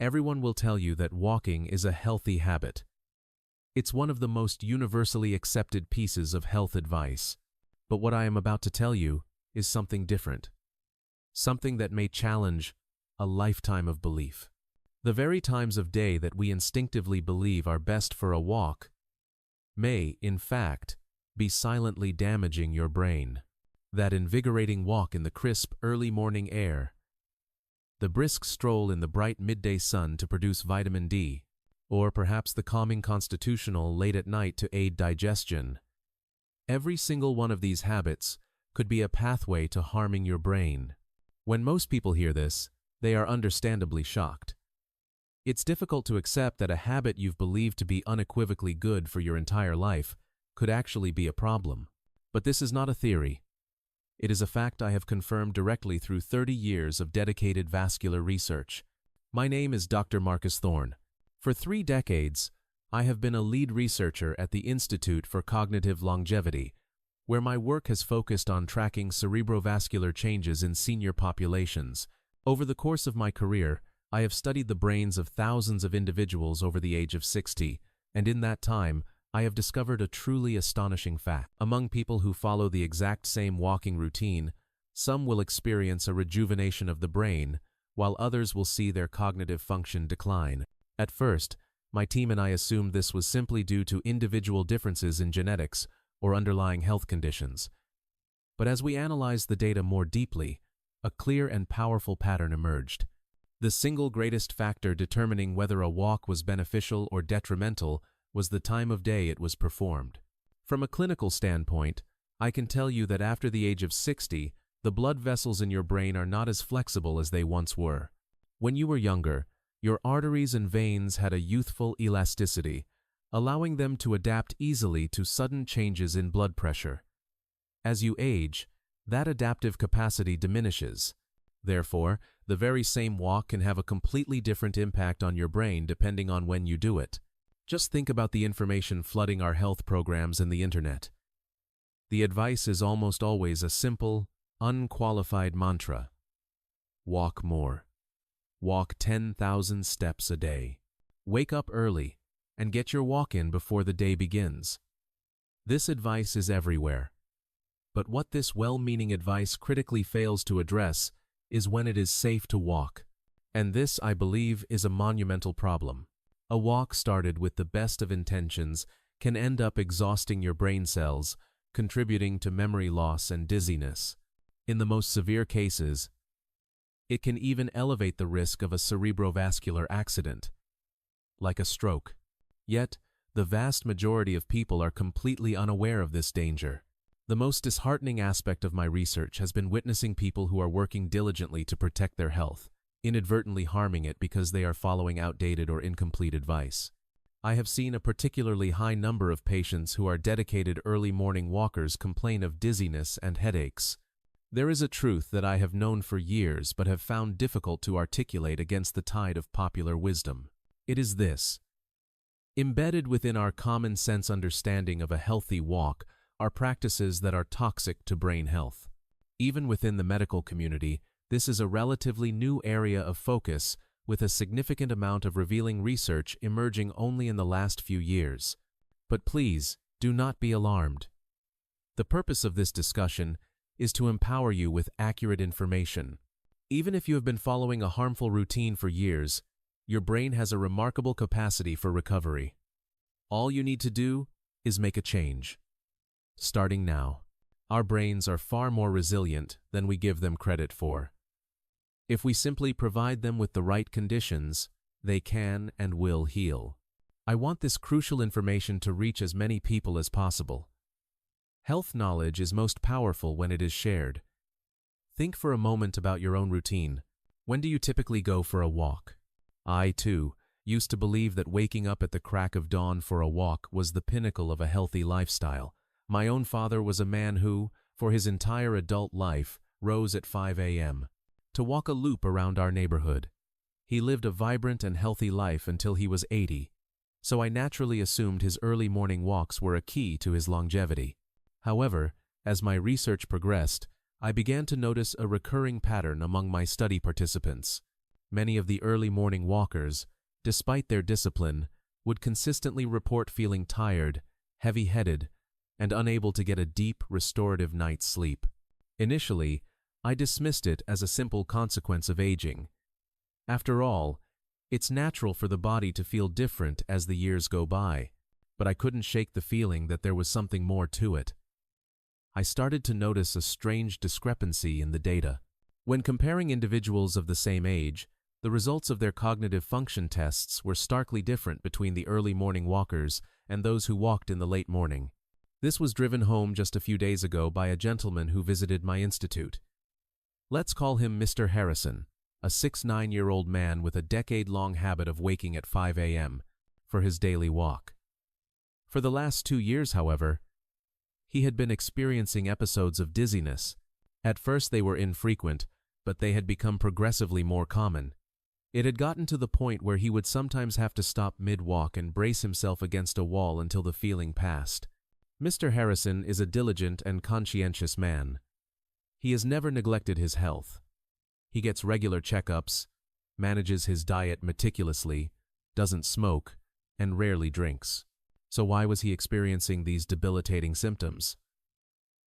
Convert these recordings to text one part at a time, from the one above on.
Everyone will tell you that walking is a healthy habit. It's one of the most universally accepted pieces of health advice. But what I am about to tell you is something different. Something that may challenge a lifetime of belief. The very times of day that we instinctively believe are best for a walk may, in fact, be silently damaging your brain. That invigorating walk in the crisp, early morning air, the brisk stroll in the bright midday sun to produce vitamin D, or perhaps the calming constitutional late at night to aid digestion. Every single one of these habits could be a pathway to harming your brain. When most people hear this, they are understandably shocked. It's difficult to accept that a habit you've believed to be unequivocally good for your entire life could actually be a problem. But this is not a theory. It is a fact I have confirmed directly through 30 years of dedicated vascular research. My name is Dr. Marcus Thorne. For 3 decades, I have been a lead researcher at the Institute for Cognitive Longevity, where my work has focused on tracking cerebrovascular changes in senior populations. Over the course of my career, I have studied the brains of thousands of individuals over the age of 60, and in that time, I have discovered a truly astonishing fact. Among people who follow the exact same walking routine, some will experience a rejuvenation of the brain, while others will see their cognitive function decline. At first, my team and I assumed this was simply due to individual differences in genetics or underlying health conditions. But as we analyzed the data more deeply, a clear and powerful pattern emerged. The single greatest factor determining whether a walk was beneficial or detrimental was the time of day it was performed. From a clinical standpoint, I can tell you that after the age of 60, the blood vessels in your brain are not as flexible as they once were. When you were younger, your arteries and veins had a youthful elasticity, allowing them to adapt easily to sudden changes in blood pressure. As you age, that adaptive capacity diminishes. Therefore, the very same walk can have a completely different impact on your brain depending on when you do it. Just think about the information flooding our health programs and the internet. The advice is almost always a simple, unqualified mantra. Walk more. Walk 10,000 steps a day. Wake up early and get your walk in before the day begins. This advice is everywhere. But what this well-meaning advice critically fails to address is when it is safe to walk. And this, I believe, is a monumental problem. A walk started with the best of intentions can end up exhausting your brain cells, contributing to memory loss and dizziness. In the most severe cases, it can even elevate the risk of a cerebrovascular accident, like a stroke. Yet, the vast majority of people are completely unaware of this danger. The most disheartening aspect of my research has been witnessing people who are working diligently to protect their health, inadvertently harming it because they are following outdated or incomplete advice. I have seen a particularly high number of patients who are dedicated early morning walkers complain of dizziness and headaches. There is a truth that I have known for years but have found difficult to articulate against the tide of popular wisdom. It is this. Embedded within our common sense understanding of a healthy walk are practices that are toxic to brain health. Even within the medical community, this is a relatively new area of focus, with a significant amount of revealing research emerging only in the last few years. But please, do not be alarmed. The purpose of this discussion is to empower you with accurate information. Even if you have been following a harmful routine for years, your brain has a remarkable capacity for recovery. All you need to do is make a change. Starting now, our brains are far more resilient than we give them credit for. If we simply provide them with the right conditions, they can and will heal. I want this crucial information to reach as many people as possible. Health knowledge is most powerful when it is shared. Think for a moment about your own routine. When do you typically go for a walk? I, too, used to believe that waking up at the crack of dawn for a walk was the pinnacle of a healthy lifestyle. My own father was a man who, for his entire adult life, rose at 5 a.m. to walk a loop around our neighborhood. He lived a vibrant and healthy life until he was 80, so I naturally assumed his early morning walks were a key to his longevity. However, as my research progressed, I began to notice a recurring pattern among my study participants. Many of the early morning walkers, despite their discipline, would consistently report feeling tired, heavy-headed, and unable to get a deep, restorative night's sleep. Initially, I dismissed it as a simple consequence of aging. After all, it's natural for the body to feel different as the years go by, but I couldn't shake the feeling that there was something more to it. I started to notice a strange discrepancy in the data. When comparing individuals of the same age, the results of their cognitive function tests were starkly different between the early morning walkers and those who walked in the late morning. This was driven home just a few days ago by a gentleman who visited my institute. Let's call him Mr. Harrison, a 69-year-old man with a decade-long habit of waking at 5 a.m. for his daily walk. For the last 2 years, however, he had been experiencing episodes of dizziness. At first they were infrequent, but they had become progressively more common. It had gotten to the point where he would sometimes have to stop mid-walk and brace himself against a wall until the feeling passed. Mr. Harrison is a diligent and conscientious man. He has never neglected his health. He gets regular checkups, manages his diet meticulously, doesn't smoke, and rarely drinks. So why was he experiencing these debilitating symptoms?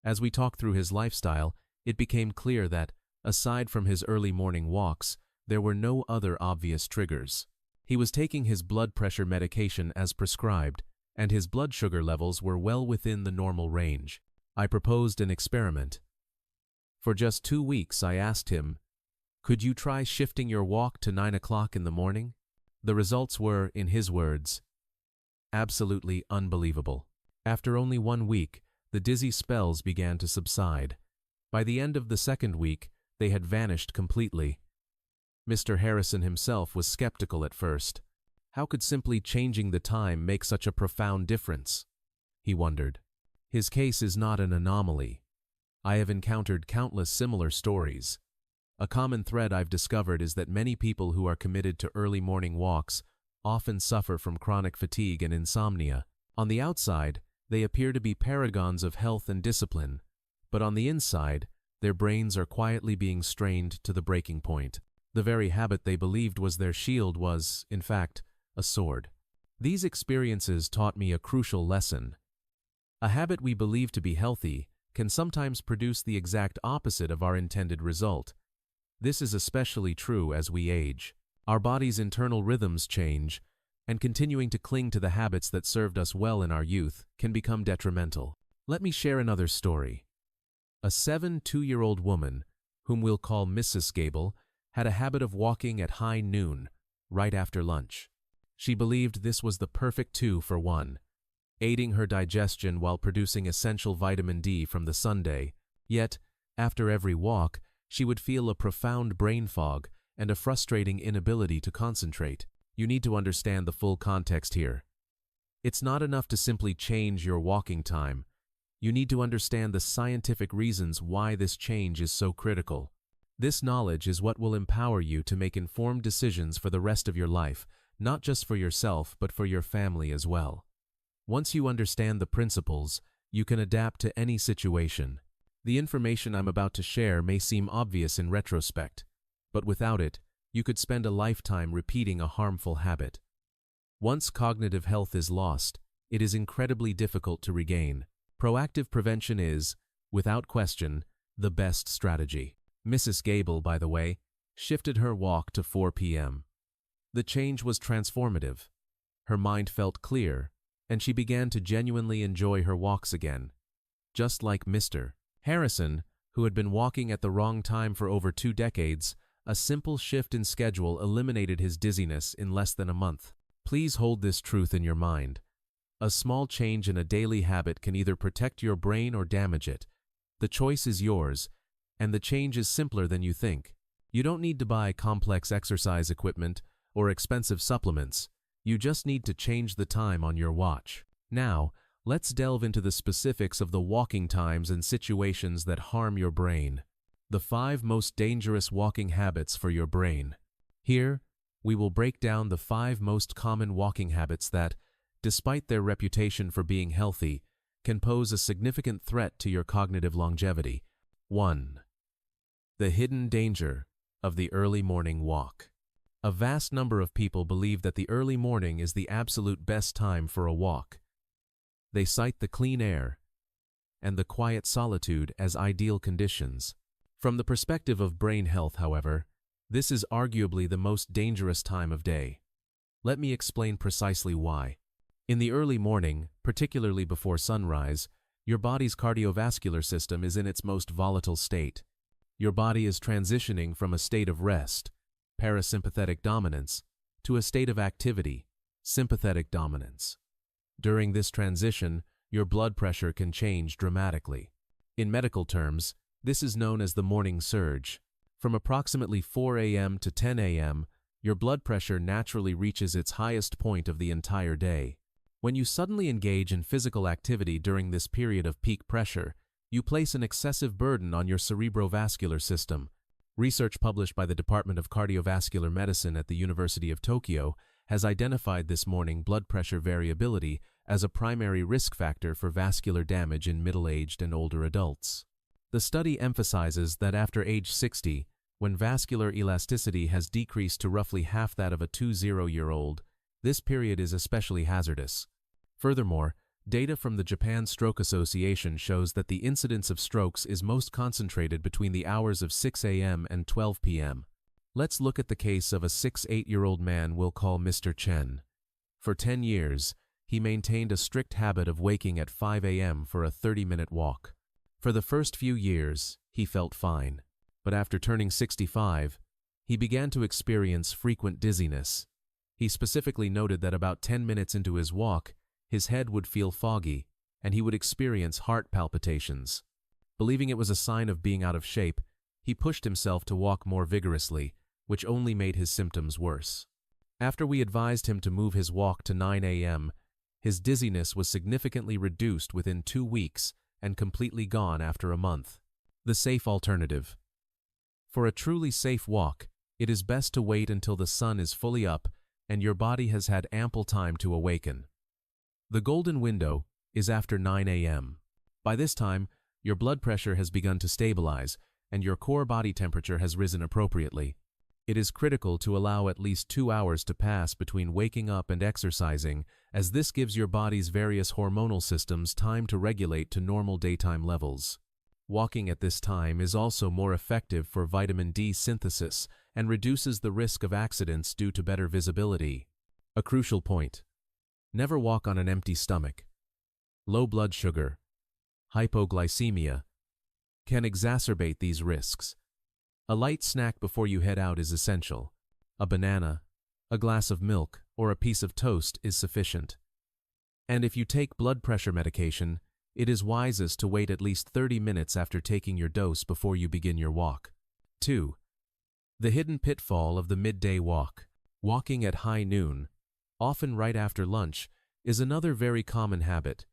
As we talked through his lifestyle, it became clear that, aside from his early morning walks, there were no other obvious triggers. He was taking his blood pressure medication as prescribed, and his blood sugar levels were well within the normal range. I proposed an experiment. For just 2 weeks, I asked him, "Could you try shifting your walk to 9 o'clock in the morning?" The results were, in his words, absolutely unbelievable. After only 1 week, the dizzy spells began to subside. By the end of the second week, they had vanished completely. Mr. Harrison himself was skeptical at first. How could simply changing the time make such a profound difference? He wondered. His case is not an anomaly. I have encountered countless similar stories. A common thread I've discovered is that many people who are committed to early morning walks often suffer from chronic fatigue and insomnia. On the outside, they appear to be paragons of health and discipline, but on the inside, their brains are quietly being strained to the breaking point. The very habit they believed was their shield was, in fact, a sword. These experiences taught me a crucial lesson. A habit we believe to be healthy can sometimes produce the exact opposite of our intended result. This is especially true as we age. Our body's internal rhythms change, and continuing to cling to the habits that served us well in our youth can become detrimental. Let me share another story. A 72-year-old woman, whom we'll call Mrs. Gable, had a habit of walking at high noon, right after lunch. She believed this was the perfect 2-for-1, aiding her digestion while producing essential vitamin D from the sunday. Yet, after every walk, she would feel a profound brain fog and a frustrating inability to concentrate. You need to understand the full context here. It's not enough to simply change your walking time. You need to understand the scientific reasons why this change is so critical. This knowledge is what will empower you to make informed decisions for the rest of your life, not just for yourself, but for your family as well. Once you understand the principles, you can adapt to any situation. The information I'm about to share may seem obvious in retrospect, but without it, you could spend a lifetime repeating a harmful habit. Once cognitive health is lost, it is incredibly difficult to regain. Proactive prevention is, without question, the best strategy. Mrs. Gable, by the way, shifted her walk to 4 p.m. The change was transformative. Her mind felt clear, and she began to genuinely enjoy her walks again. Just like Mr. Harrison, who had been walking at the wrong time for over 2 decades, a simple shift in schedule eliminated his dizziness in less than a month. Please hold this truth in your mind. A small change in a daily habit can either protect your brain or damage it. The choice is yours, and the change is simpler than you think. You don't need to buy complex exercise equipment or expensive supplements. You just need to change the time on your watch. Now, let's delve into the specifics of the walking times and situations that harm your brain. The 5 most dangerous walking habits for your brain. Here, we will break down the 5 most common walking habits that, despite their reputation for being healthy, can pose a significant threat to your cognitive longevity. 1. The hidden danger of the early morning walk. A vast number of people believe that the early morning is the absolute best time for a walk. They cite the clean air and the quiet solitude as ideal conditions. From the perspective of brain health, however, this is arguably the most dangerous time of day. Let me explain precisely why. In the early morning, particularly before sunrise, your body's cardiovascular system is in its most volatile state. Your body is transitioning from a state of rest, parasympathetic dominance, to a state of activity, sympathetic dominance. During this transition, your blood pressure can change dramatically. In medical terms, this is known as the morning surge. From approximately 4 a.m. to 10 a.m., your blood pressure naturally reaches its highest point of the entire day. When you suddenly engage in physical activity during this period of peak pressure, you place an excessive burden on your cerebrovascular system. Research published by the Department of Cardiovascular Medicine at the University of Tokyo has identified this morning blood pressure variability as a primary risk factor for vascular damage in middle-aged and older adults. The study emphasizes that after age 60, when vascular elasticity has decreased to roughly half that of a 20-year-old, this period is especially hazardous. Furthermore, data from the Japan Stroke Association shows that the incidence of strokes is most concentrated between the hours of 6 a.m. and 12 p.m. Let's look at the case of a 6'8" man we'll call Mr. Chen. For 10 years, he maintained a strict habit of waking at 5 a.m. for a 30-minute walk. For the first few years, he felt fine. But after turning 65, he began to experience frequent dizziness. He specifically noted that about 10 minutes into his walk, his head would feel foggy, and he would experience heart palpitations. Believing it was a sign of being out of shape, he pushed himself to walk more vigorously, which only made his symptoms worse. After we advised him to move his walk to 9 a.m., his dizziness was significantly reduced within 2 weeks and completely gone after a month. The safe alternative. For a truly safe walk, it is best to wait until the sun is fully up and your body has had ample time to awaken. The golden window is after 9 a.m. By this time, your blood pressure has begun to stabilize and your core body temperature has risen appropriately. It is critical to allow at least 2 hours to pass between waking up and exercising, as this gives your body's various hormonal systems time to regulate to normal daytime levels. Walking at this time is also more effective for vitamin D synthesis and reduces the risk of accidents due to better visibility. A crucial point: never walk on an empty stomach. Low blood sugar, hypoglycemia, can exacerbate these risks. A light snack before you head out is essential. A banana, a glass of milk, or a piece of toast is sufficient. And if you take blood pressure medication, it is wisest to wait at least 30 minutes after taking your dose before you begin your walk. 2. The hidden pitfall of the midday walk. Walking at high noon, often right after lunch, is another very common habit.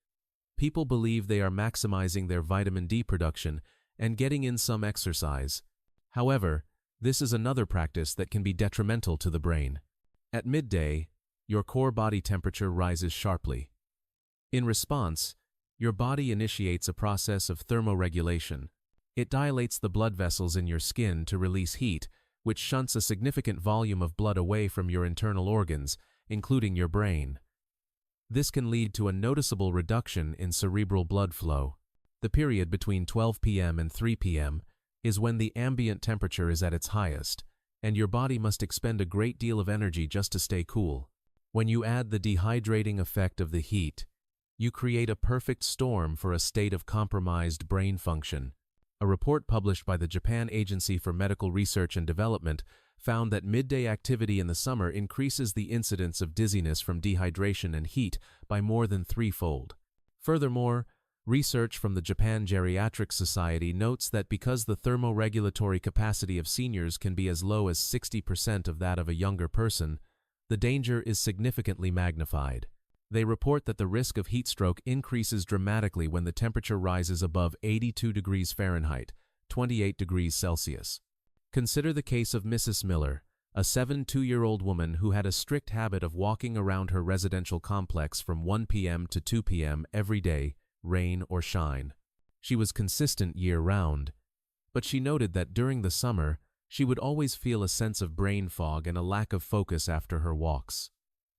People believe they are maximizing their vitamin D production and getting in some exercise. However, this is another practice that can be detrimental to the brain. At midday, your core body temperature rises sharply. In response, your body initiates a process of thermoregulation. It dilates the blood vessels in your skin to release heat, which shunts a significant volume of blood away from your internal organs, including your brain. This can lead to a noticeable reduction in cerebral blood flow. The period between 12 p.m. and 3 p.m. is when the ambient temperature is at its highest, and your body must expend a great deal of energy just to stay cool. When you add the dehydrating effect of the heat, you create a perfect storm for a state of compromised brain function. A report published by the Japan Agency for Medical Research and Development found that midday activity in the summer increases the incidence of dizziness from dehydration and heat by more than 3-fold. Furthermore, research from the Japan Geriatric Society notes that because the thermoregulatory capacity of seniors can be as low as 60% of that of a younger person, the danger is significantly magnified. They report that the risk of heat stroke increases dramatically when the temperature rises above 82 degrees Fahrenheit, 28 degrees Celsius. Consider the case of Mrs. Miller, a 72-year-old woman who had a strict habit of walking around her residential complex from 1 p.m. to 2 p.m. every day, rain or shine. She was consistent year-round, but she noted that during the summer, She would always feel a sense of brain fog and a lack of focus after her walks.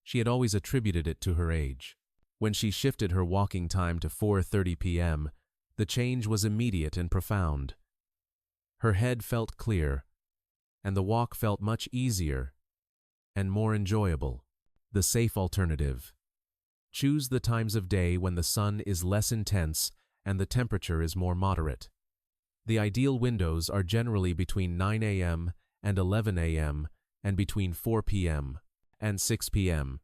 She had always attributed it to her age. When she shifted her walking time to 4:30 p.m., the change was immediate and profound. Her head felt clear, and the walk felt much easier and more enjoyable. The safe alternative. Choose the times of day when the sun is less intense and the temperature is more moderate. The ideal windows are generally between 9 a.m. and 11 a.m. and between 4 p.m. and 6 p.m.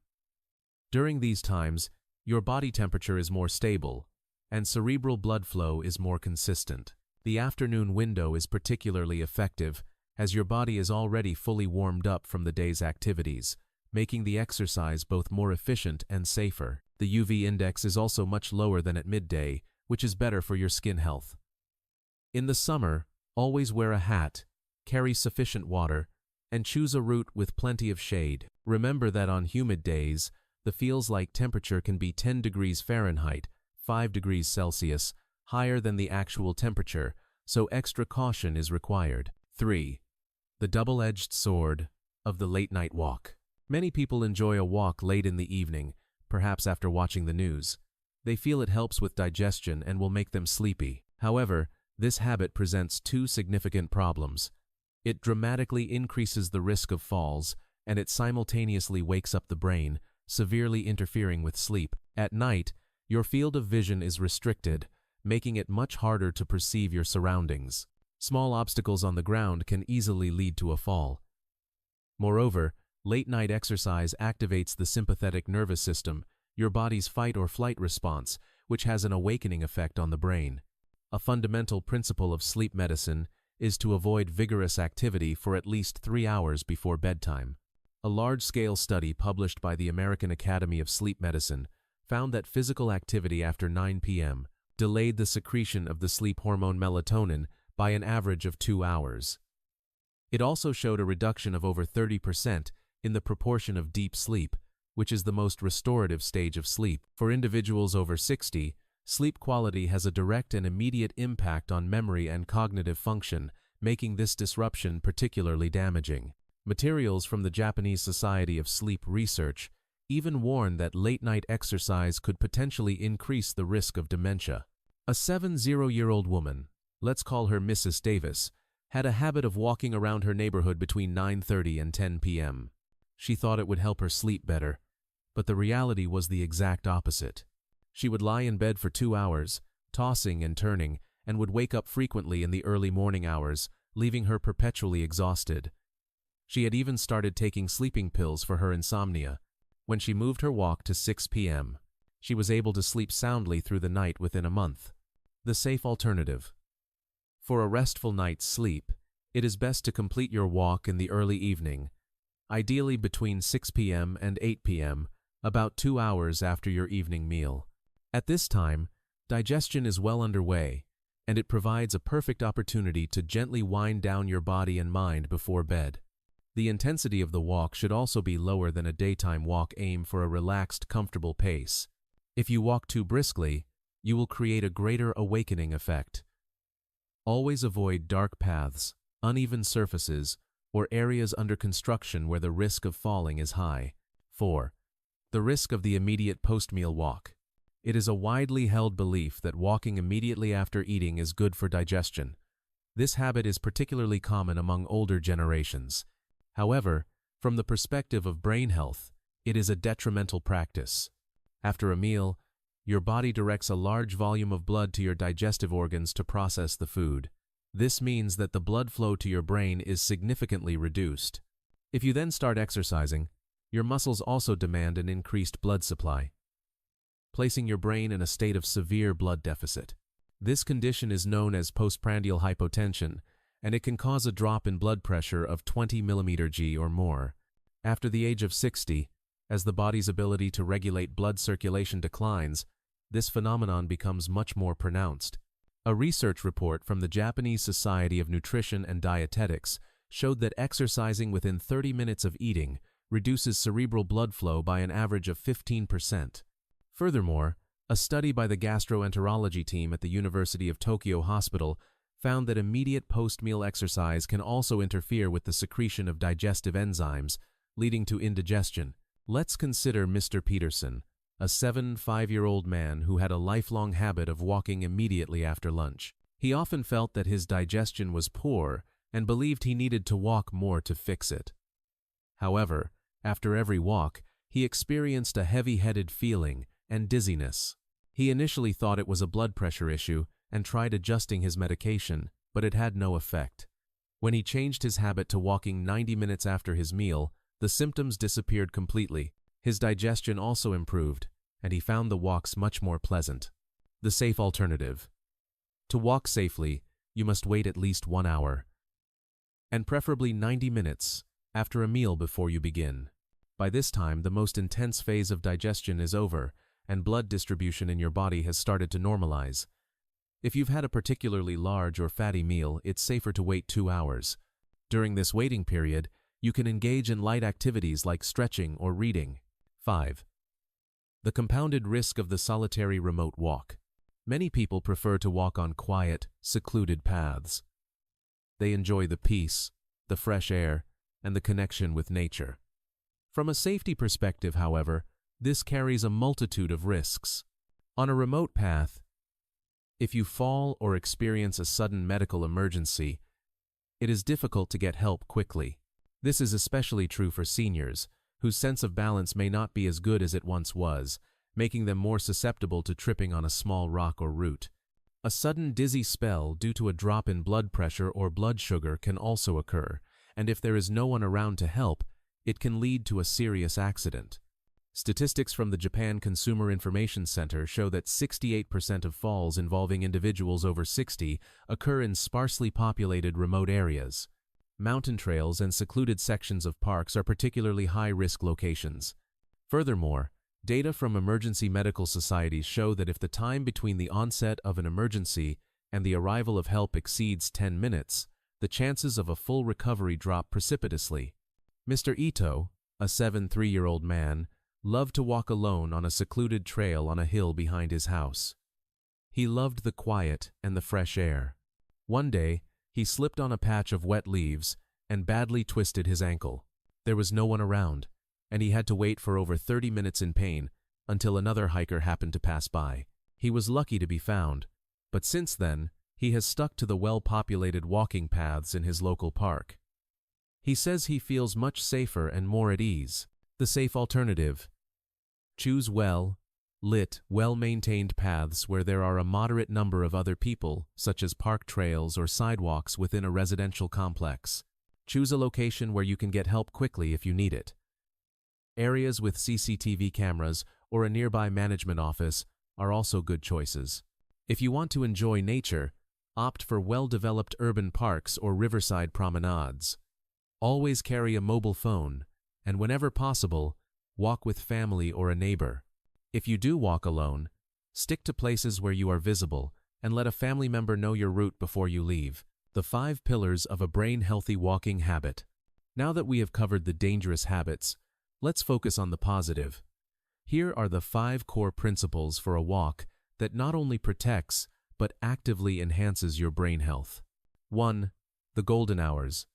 During these times, your body temperature is more stable, and cerebral blood flow is more consistent. The afternoon window is particularly effective, as your body is already fully warmed up from the day's activities, making the exercise both more efficient and safer. The UV index is also much lower than at midday, which is better for your skin health. In the summer, always wear a hat, carry sufficient water, and choose a route with plenty of shade. Remember that on humid days, the feels-like temperature can be 10 degrees Fahrenheit, 5 degrees Celsius, higher than the actual temperature, so extra caution is required. 3. The double-edged sword of the late-night walk. Many people enjoy a walk late in the evening, perhaps after watching the news. They feel it helps with digestion and will make them sleepy. However, this habit presents two significant problems. It dramatically increases the risk of falls, and it simultaneously wakes up the brain, severely interfering with sleep. At night, your field of vision is restricted, making it much harder to perceive your surroundings. Small obstacles on the ground can easily lead to a fall. Moreover, late-night exercise activates the sympathetic nervous system, your body's fight-or-flight response, which has an awakening effect on the brain. A fundamental principle of sleep medicine is to avoid vigorous activity for at least 3 hours before bedtime. A large-scale study published by the American Academy of Sleep Medicine found that physical activity after 9 p.m. delayed the secretion of the sleep hormone melatonin by an average of 2 hours. It also showed a reduction of over 30% in the proportion of deep sleep, which is the most restorative stage of sleep. For individuals over 60, sleep quality has a direct and immediate impact on memory and cognitive function, making this disruption particularly damaging. Materials from the Japanese Society of Sleep Research even warn that late-night exercise could potentially increase the risk of dementia. A 70-year-old woman, let's call her Mrs. Davis, had a habit of walking around her neighborhood between 9:30 and 10 p.m. She thought it would help her sleep better, but the reality was the exact opposite. She would lie in bed for 2 hours, tossing and turning, and would wake up frequently in the early morning hours, leaving her perpetually exhausted. She had even started taking sleeping pills for her insomnia. When she moved her walk to 6 p.m., she was able to sleep soundly through the night within a month. The safe alternative. For a restful night's sleep, it is best to complete your walk in the early evening, ideally between 6 p.m. and 8 p.m., about 2 hours after your evening meal. At this time, digestion is well underway, and it provides a perfect opportunity to gently wind down your body and mind before bed. The intensity of the walk should also be lower than a daytime walk. Aim for a relaxed, comfortable pace. If you walk too briskly, you will create a greater awakening effect. Always avoid dark paths, uneven surfaces, or areas under construction where the risk of falling is high. 4. The risk of the immediate post-meal walk. It is a widely held belief that walking immediately after eating is good for digestion. This habit is particularly common among older generations. However, from the perspective of brain health, it is a detrimental practice. After a meal, your body directs a large volume of blood to your digestive organs to process the food. This means that the blood flow to your brain is significantly reduced. If you then start exercising, your muscles also demand an increased blood supply, placing your brain in a state of severe blood deficit. This condition is known as postprandial hypotension, and it can cause a drop in blood pressure of 20 mmHg or more. After the age of 60, as the body's ability to regulate blood circulation declines, this phenomenon becomes much more pronounced. A research report from the Japanese Society of Nutrition and Dietetics showed that exercising within 30 minutes of eating reduces cerebral blood flow by an average of 15%. Furthermore, a study by the gastroenterology team at the University of Tokyo Hospital found that immediate post-meal exercise can also interfere with the secretion of digestive enzymes, leading to indigestion. Let's consider Mr. Peterson, a 75-year-old man who had a lifelong habit of walking immediately after lunch. He often felt that his digestion was poor and believed he needed to walk more to fix it. However, after every walk, he experienced a heavy-headed feeling and dizziness. He initially thought it was a blood pressure issue and tried adjusting his medication, but it had no effect. When he changed his habit to walking 90 minutes after his meal, the symptoms disappeared completely. His digestion also improved, and he found the walks much more pleasant. The safe alternative. To walk safely, you must wait at least 1 hour, and preferably 90 minutes, after a meal before you begin. By this time, the most intense phase of digestion is over, and blood distribution in your body has started to normalize. If you've had a particularly large or fatty meal, it's safer to wait 2 hours. During this waiting period, you can engage in light activities like stretching or reading. 5. The compounded risk of the solitary remote walk. Many people prefer to walk on quiet, secluded paths. They enjoy the peace, the fresh air, and the connection with nature. From a safety perspective, however, this carries a multitude of risks. On a remote path, if you fall or experience a sudden medical emergency, it is difficult to get help quickly. This is especially true for seniors, whose sense of balance may not be as good as it once was, making them more susceptible to tripping on a small rock or root. A sudden dizzy spell due to a drop in blood pressure or blood sugar can also occur, and if there is no one around to help, it can lead to a serious accident. Statistics from the Japan Consumer Information Center show that 68% of falls involving individuals over 60 occur in sparsely populated remote areas. Mountain trails and secluded sections of parks are particularly high-risk locations. Furthermore, data from emergency medical societies show that if the time between the onset of an emergency and the arrival of help exceeds 10 minutes, the chances of a full recovery drop precipitously. Mr. Ito, a 73-year-old man, loved to walk alone on a secluded trail on a hill behind his house. He loved the quiet and the fresh air. One day, he slipped on a patch of wet leaves and badly twisted his ankle. There was no one around, and he had to wait for over 30 minutes in pain until another hiker happened to pass by. He was lucky to be found, but since then, he has stuck to the well-populated walking paths in his local park. He says he feels much safer and more at ease. The safe alternative. Choose well-lit, well-maintained paths where there are a moderate number of other people, such as park trails or sidewalks within a residential complex. Choose a location where you can get help quickly if you need it. Areas with CCTV cameras or a nearby management office are also good choices. If you want to enjoy nature, opt for well-developed urban parks or riverside promenades. Always carry a mobile phone, and whenever possible, walk with family or a neighbor. If you do walk alone, stick to places where you are visible and let a family member know your route before you leave. The 5 pillars of a brain-healthy walking habit. Now that we have covered the dangerous habits, let's focus on the positive. Here are the 5 core principles for a walk that not only protects, but actively enhances your brain health. 1. The golden hours.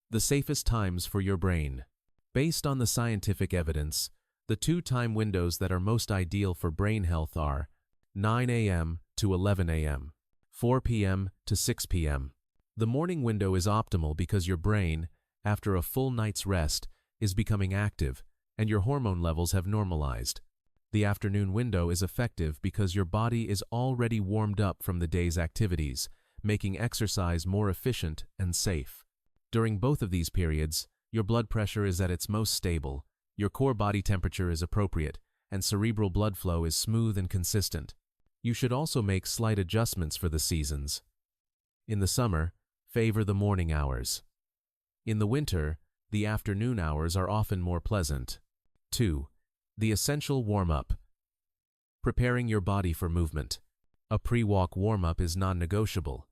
The safest times for your brain. Based on the scientific evidence, the 2 time windows that are most ideal for brain health are 9 a.m. to 11 a.m., 4 p.m. to 6 p.m. The morning window is optimal because your brain, after a full night's rest, is becoming active and your hormone levels have normalized. The afternoon window is effective because your body is already warmed up from the day's activities, making exercise more efficient and safe. During both of these periods, your blood pressure is at its most stable, your core body temperature is appropriate, and cerebral blood flow is smooth and consistent. You should also make slight adjustments for the seasons. In the summer, favor the morning hours. In the winter, the afternoon hours are often more pleasant. 2. The essential warm-up. Preparing your body for movement. A pre-walk warm-up is non-negotiable.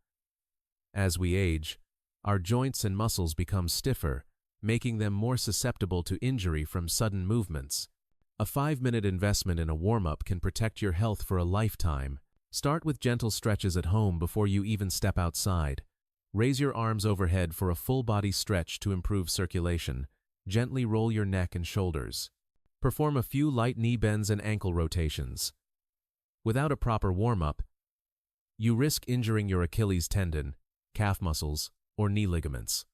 As we age, our joints and muscles become stiffer, making them more susceptible to injury from sudden movements. A 5-minute investment in a warm-up can protect your health for a lifetime. Start with gentle stretches at home before you even step outside. Raise your arms overhead for a full-body stretch to improve circulation. Gently roll your neck and shoulders. Perform a few light knee bends and ankle rotations. Without a proper warm-up, you risk injuring your Achilles tendon, calf muscles, or knee ligaments.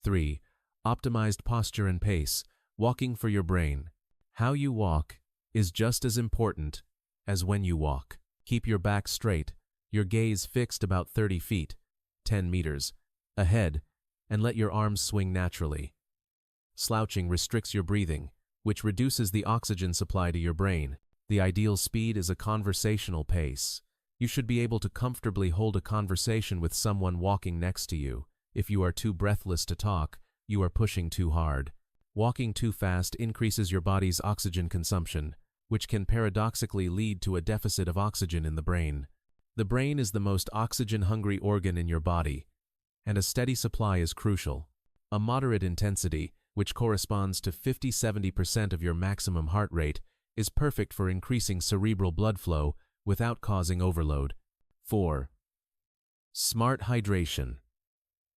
3. Optimized posture and pace. Walking for your brain. How you walk is just as important as when you walk. Keep your back straight, your gaze fixed about 30 feet, 10 meters, ahead, and let your arms swing naturally. Slouching restricts your breathing, which reduces the oxygen supply to your brain. The ideal speed is a conversational pace. You should be able to comfortably hold a conversation with someone walking next to you. If you are too breathless to talk, you are pushing too hard. Walking too fast increases your body's oxygen consumption, which can paradoxically lead to a deficit of oxygen in the brain. The brain is the most oxygen-hungry organ in your body, and a steady supply is crucial. A moderate intensity, which corresponds to 50–70% of your maximum heart rate, is perfect for increasing cerebral blood flow without causing overload. 4. Smart hydration.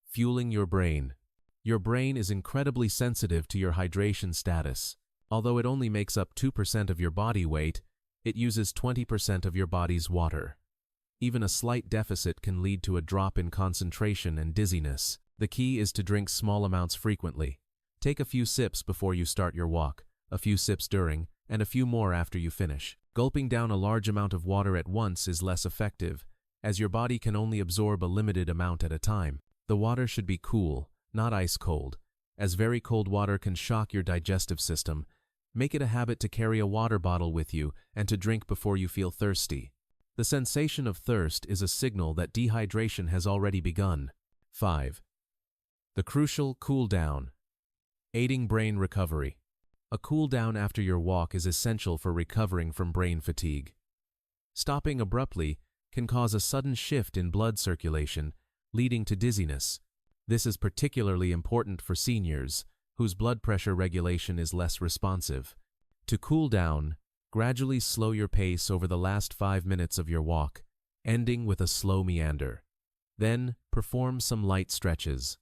Fueling your brain. Your brain is incredibly sensitive to your hydration status. Although it only makes up 2% of your body weight, it uses 20% of your body's water. Even a slight deficit can lead to a drop in concentration and dizziness. The key is to drink small amounts frequently. Take a few sips before you start your walk, a few sips during, and a few more after you finish. Gulping down a large amount of water at once is less effective, as your body can only absorb a limited amount at a time. The water should be cool, not ice cold, as very cold water can shock your digestive system. Make it a habit to carry a water bottle with you and to drink before you feel thirsty. The sensation of thirst is a signal that dehydration has already begun. 5. The crucial cool down. Aiding brain recovery. A cool down after your walk is essential for recovering from brain fatigue. Stopping abruptly can cause a sudden shift in blood circulation, leading to dizziness. This is particularly important for seniors, whose blood pressure regulation is less responsive. To cool down, gradually slow your pace over the last 5 minutes of your walk, ending with a slow meander. Then, perform some light stretches.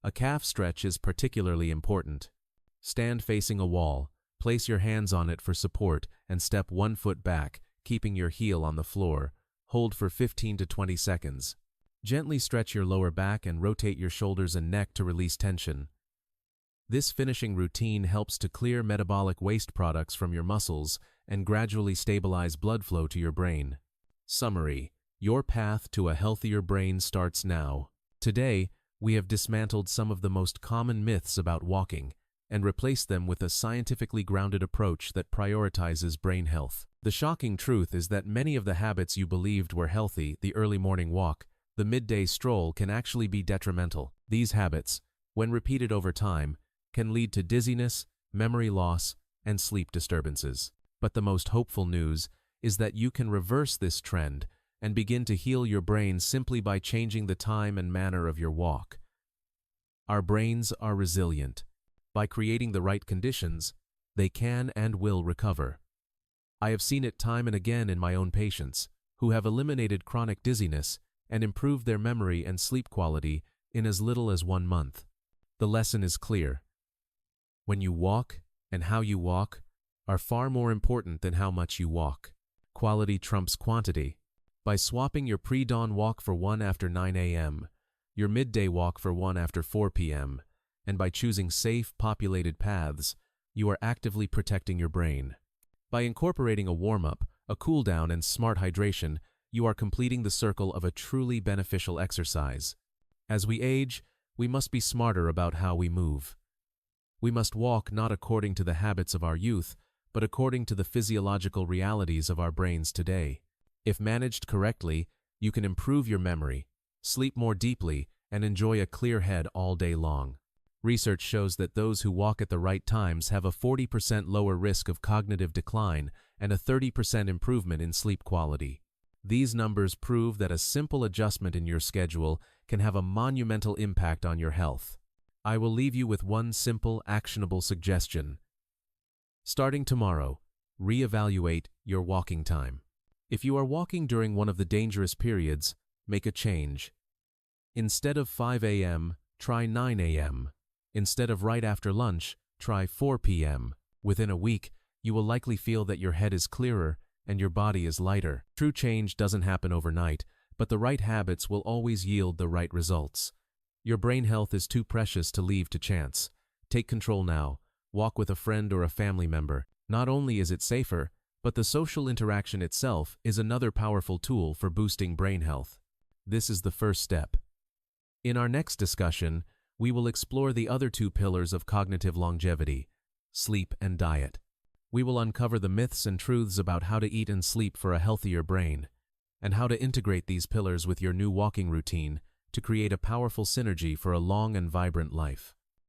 A calf stretch is particularly important. Stand facing a wall, place your hands on it for support, and step 1 foot back, keeping your heel on the floor. Hold for 15 to 20 seconds. Gently stretch your lower back and rotate your shoulders and neck to release tension. This finishing routine helps to clear metabolic waste products from your muscles and gradually stabilize blood flow to your brain. Summary: your path to a healthier brain starts now. Today, we have dismantled some of the most common myths about walking and replaced them with a scientifically grounded approach that prioritizes brain health. The shocking truth is that many of the habits you believed were healthy, the early morning walk, the midday stroll, can actually be detrimental. These habits, when repeated over time, can lead to dizziness, memory loss, and sleep disturbances. But the most hopeful news is that you can reverse this trend and begin to heal your brain simply by changing the time and manner of your walk. Our brains are resilient. By creating the right conditions, they can and will recover. I have seen it time and again in my own patients, who have eliminated chronic dizziness and improved their memory and sleep quality in as little as 1 month. The lesson is clear. When you walk and how you walk are far more important than how much you walk. Quality trumps quantity. By swapping your pre-dawn walk for one after 9 a.m., your midday walk for one after 4 p.m., and by choosing safe, populated paths, you are actively protecting your brain. By incorporating a warm-up, a cool-down, and smart hydration, you are completing the circle of a truly beneficial exercise. As we age, we must be smarter about how we move. We must walk not according to the habits of our youth, but according to the physiological realities of our brains today. If managed correctly, you can improve your memory, sleep more deeply, and enjoy a clear head all day long. Research shows that those who walk at the right times have a 40% lower risk of cognitive decline and a 30% improvement in sleep quality. These numbers prove that a simple adjustment in your schedule can have a monumental impact on your health. I will leave you with one simple, actionable suggestion. Starting tomorrow, reevaluate your walking time. If you are walking during one of the dangerous periods, make a change. Instead of 5 a.m., try 9 a.m. Instead of right after lunch, try 4 p.m. Within a week, you will likely feel that your head is clearer and your body is lighter. True change doesn't happen overnight, but the right habits will always yield the right results. Your brain health is too precious to leave to chance. Take control now. Walk with a friend or a family member. Not only is it safer, but the social interaction itself is another powerful tool for boosting brain health. This is the first step. In our next discussion, we will explore the other two pillars of cognitive longevity: sleep and diet. We will uncover the myths and truths about how to eat and sleep for a healthier brain, and how to integrate these pillars with your new walking routine to create a powerful synergy for a long and vibrant life.